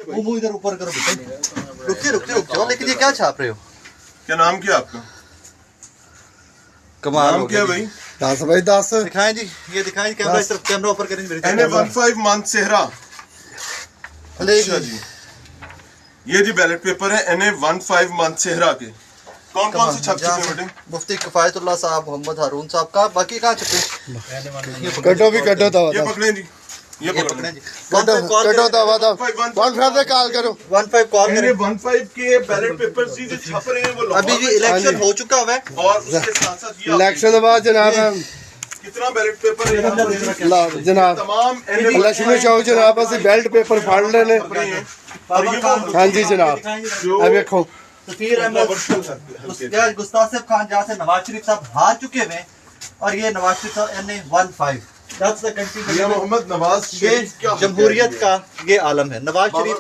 वो इधर ऊपर करो। रुक जाओ। लेकिन ये क्या छाप रहे हो? क्या नाम क्या आपका? कमाल नाम क्या भाई? 10 भाई 10 दिखाएं जी, ये दिखाएं कैमरा, इस तरफ कैमरा ऊपर करें मेरी NA 15 मंथ सेहरा। अच्छा जी, ये जी बैलेट पेपर है NA 15 मंथ सेहरा के। कौन कौन से छप चुके हैं बेटे? मुफ्ती किफायतुल्लाह साहब, मोहम्मद हारून साहब का। बाकी कहाँ छपे? कटो भी कटो तो ये पकड़ें जी, ये पकड़े पकड़ें जी। कटो कटो तो 15 पे कॉल करो। 15 कॉल NA करें। 15 के बैलेट पेपर्स जी जो छप रहे हैं वो अभी भी इलेक्शन हो चुका हुआ है और उसके साथ साथ ये इलेक्शन के बाद जनाब कितना बैलेट पेपर है यहाँ पर? जनाब तमाम इलेक्शन में चाहो जनाब असि बेल्ट पेपर फाड़ लेने। हाँ जी जनाब, अब देखो सफीर अहमद गुस्तासिफ खान जहाँ से नवाज शरीफ साहब हार चुके हुए, और ये नवाज शरीफ साहब NA 15 मोहम्मद नवाज ये जमहूरियत का ये आलम है। नवाज शरीफ